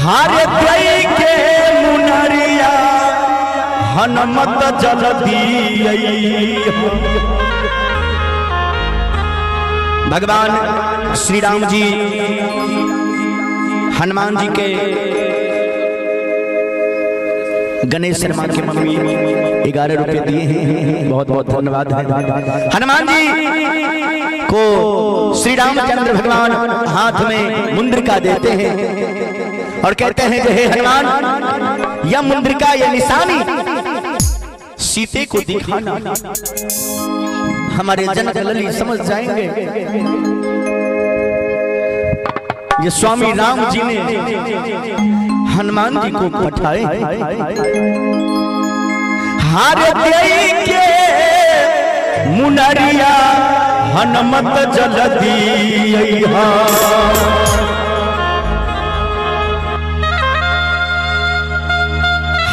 हारे दई के मुनरिया हनुमत जल्दी भगवान श्री राम जी हनुमान जी के गणेश शर्मा की मम्मी 11 रुपए दिए हैं, बहुत बहुत धन्यवाद है। हनुमान जी को श्री रामचंद्र भगवान हाथ में मुंद्रिका देते हैं और कहते हैं कि हे हनुमान, यह मुंद्रिका यह निशानी सीते को दिखाना, हमारे जनक लली समझ जाएंगे। ये स्वामी राम जी ने हनुमान जी को पठाए। हार दई के मुनरिया हनुमत जल्दी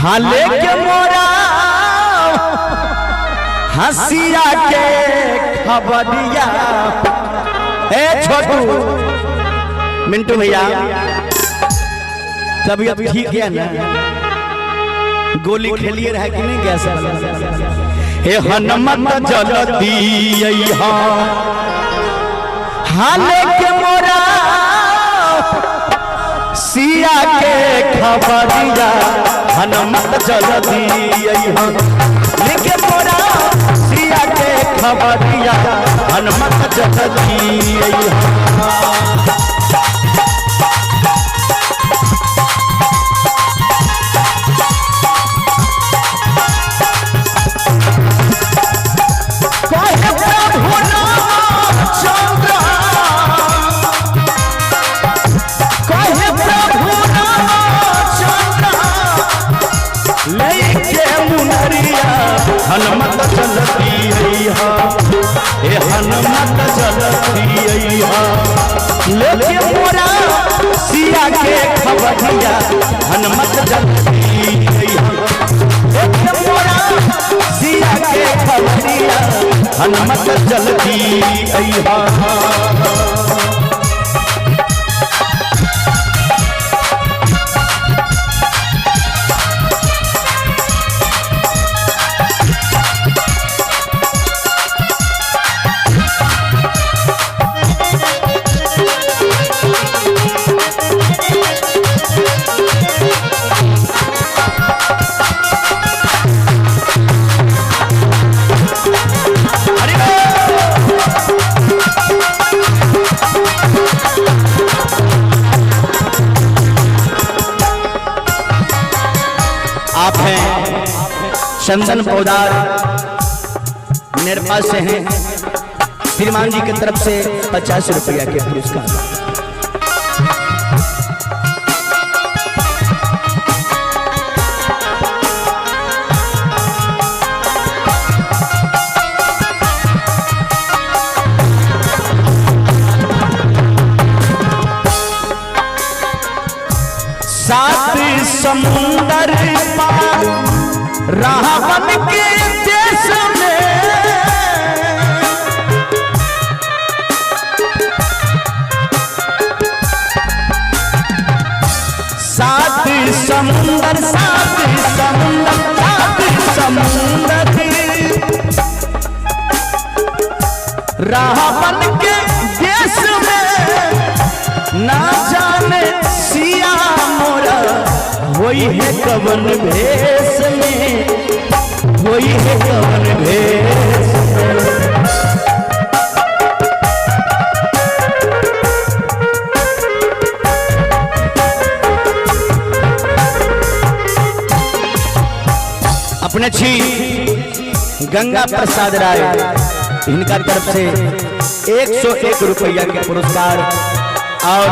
हाले के मोरा हंसिया के खबरिया। ए छोटू मिंटू भैया तबीयत ठीक है ना? गोली खेलिए रहा कि नहीं गैस? हे हनुमत जल्दी हाले के मोरा सिया के खबरिया हनुमत जल्दी लेके मोरा सिया के खबरिया हनुमत जल्दी। हनुमत जल्दी हे हनुमत जल्दी लेके मोरा सिया के खबरिया हनुमत जल्दी लेके मोरा सिया के खबरिया हनुमत जल्दी आप हैं चंदन पौदार निर्मा से हैं, श्रीमान जी की तरफ से 50 रुपया के पुरस्कार। सात समुंदर पार रावण के देश में सात समुंदर रावण के देश में ना जाने सिया मोरा वही है कवन भेष में, वही है कवन भेष अपने छी गंगा प्रसाद राय इनका तरफ से 101 रुपया के पुरस्कार और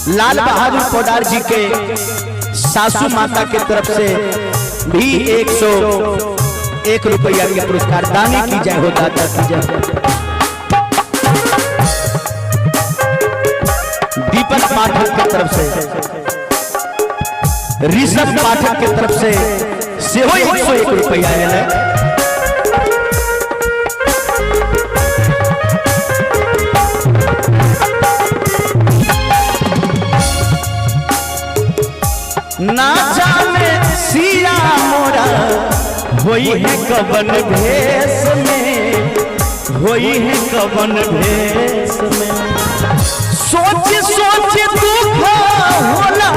लाल बहादुर पोदार जी के सासू माता की तरफ से भी 101 रुपया के पुरस्कार दानी की जय हो दाता की जय। दीपक पाठक की तरफ से ऋषभ पाठक की तरफ से 101 रुपया है। होई है कवन भेष में, होई है कवन भेष में। सोच सोच दुख होला,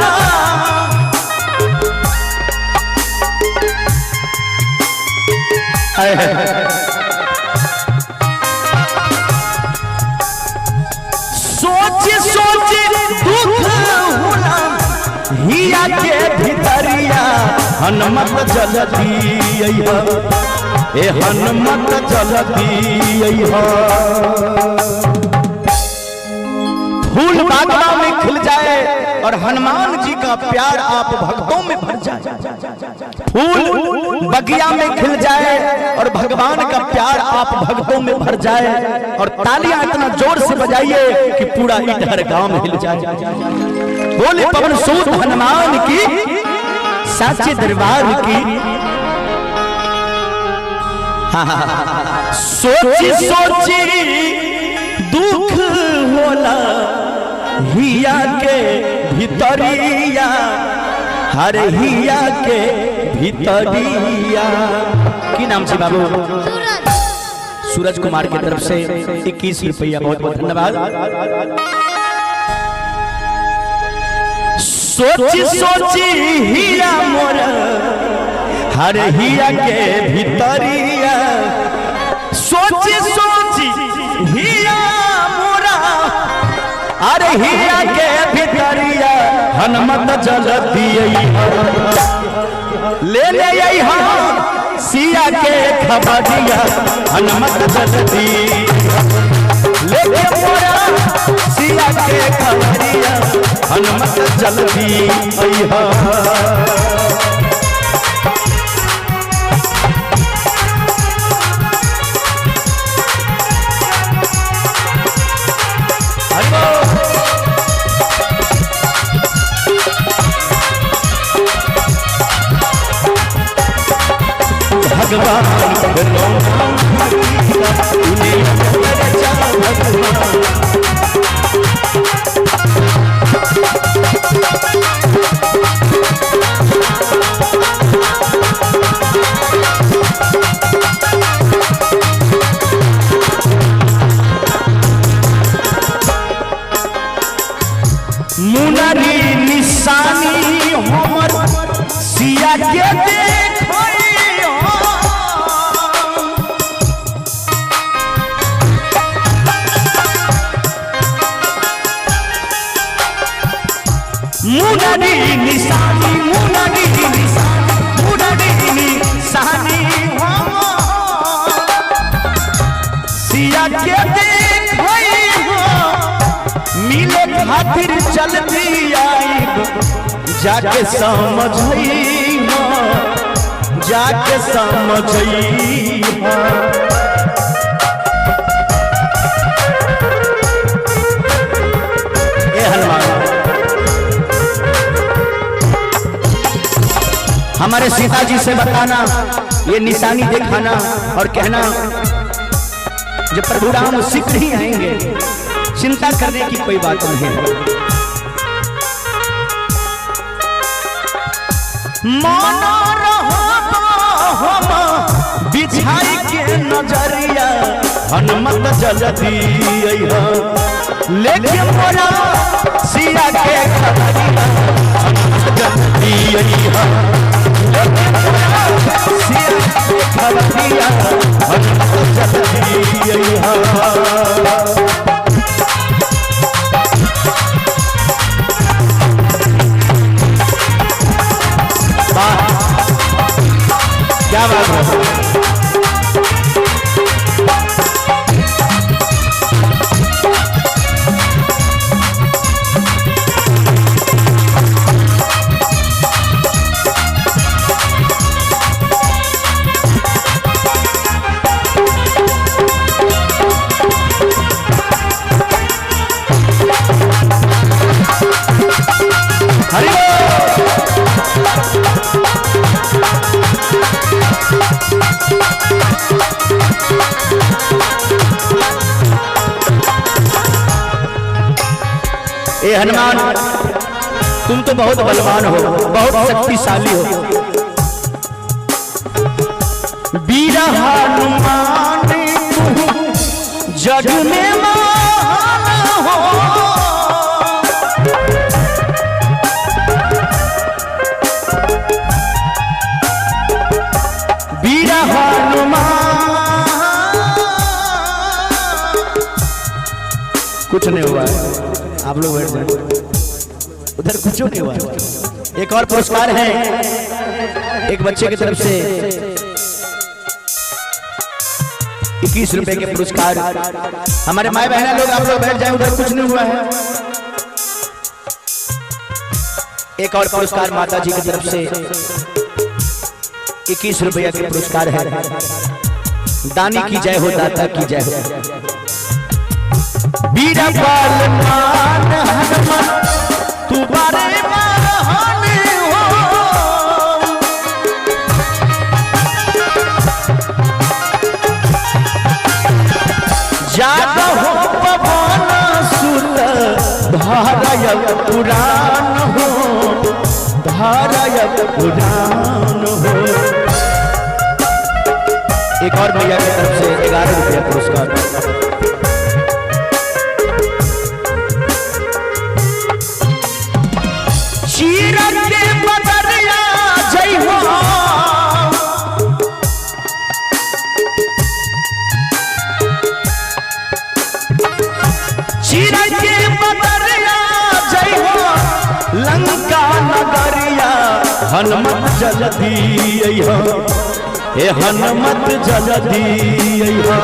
सोच सोच दुख होला, हिया के भितरिया हनुमत जल्दी अइहा, ए हनुमत जल्दी अइहा। फूल बागवा में खिल जाए और हनुमान जी का प्यार आप भक्तों में भर जाए। फूल बगिया में खिल जाए और भगवान का प्यार आप भक्तों में भर जाए, और तालियां इतना जोर से बजाइए कि पूरा इधर गांव में हिल जाए। बोले पवन सूत हनुमान की, साचे दरबार की। सोची सोची दुख होला, हिया के भितरिया, हर हिया के भितरिया। की नाम से बाबू? सूरज कुमार की तरफ से 21 रुपया, बहुत बहुत धन्यवाद। सोची सोची हिया मोर, हर हिया के भितरिया। सोची सोची हिया मोरा, अरे हिया के भितरिया हनुमत जल्दी अइहा, ले ले अइहा सिया के खबरिया, हनुमत जल्दी लेके मोरा सिया के खबरिया, हनुमत जल्दी अइहा। भगवान मुनरी निशानी हमर सिया के देखो, मुनरी निशानी, मुनरी निशानी, मुनरी निशानी सिया के देखो, मिले खातिर चलती आई, जाके समझई, जाके समझई। ए हनुमान, हमारे सीता जी से बताना, ये निशानी दिखाना और कहना जब प्रभु राम शीघ्र ही आएंगे, चिंता करने की कोई बात नहीं है। माना रहा बिछाई के नजरिया, हनुमत जल्दी अइहा, लेके मोरा सिया के खबरिया, हनुमत जल्दी अइहा, लेके मोरा सिया के खबरिया, हनुमत जल्दी अइहा। क्या बात है? ए हनुमान, तुम तो बहुत बलवान हो, बहुत शक्तिशाली हो। वीर हनुमान जग में महान हो, वीर हनुमान। कुछ नहीं हुआ है, आप लोग बैठ जाए, उधर कुछ नहीं हुआ। एक और पुरस्कार है एक बच्चे की तरफ से 21 रुपए के पुरस्कार। हमारे माए बहना लोग, आप लोग बैठ जाए, उधर कुछ नहीं हुआ है। एक और पुरस्कार माता जी की तरफ से 21 रुपया के पुरस्कार है। दानी की जय हो, दाता की जय हो। वीर बलवान हनुमान तू बारे महान हो, जाग हो पवन सुत धारय पुराण हो, धारय पुराण हो। एक और भैया की तरफ से 11 रुपया पुरस्कार। चीरन के बदरिया जय हो, चीरन के बदरिया जय हो, लंका नगरिया हनुमत जल्दी अइहा, हे हनुमत जल्दी अइहा।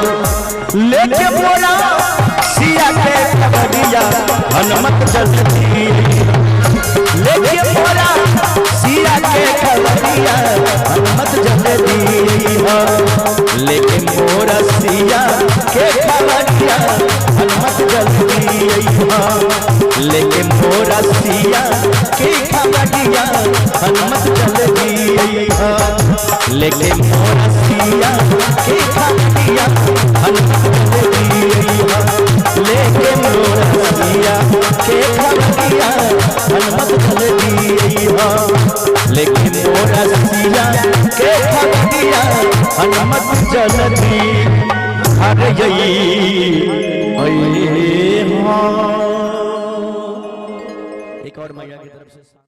लेके बोला सिया के खबरिया हनुमत जल्दी, लेके बोला सिया के खबरिया हनुमत जल्दी अइहा। लेके मोरा सिया के खबरिया हनुमत जल्दी अइहा। लेके मोरा सिया के खबरिया हनुमत जल्दी अइहा। लेके मोरा सिया के खबरिया हनुमत जल्दी अइहा। लेके मोरा सिया के खबरिया हनुमत जल्दी अइहा। लेके मोरा सिया के खबरिया हनुमत जल्दी अइहा। एक और मैया की तरफ से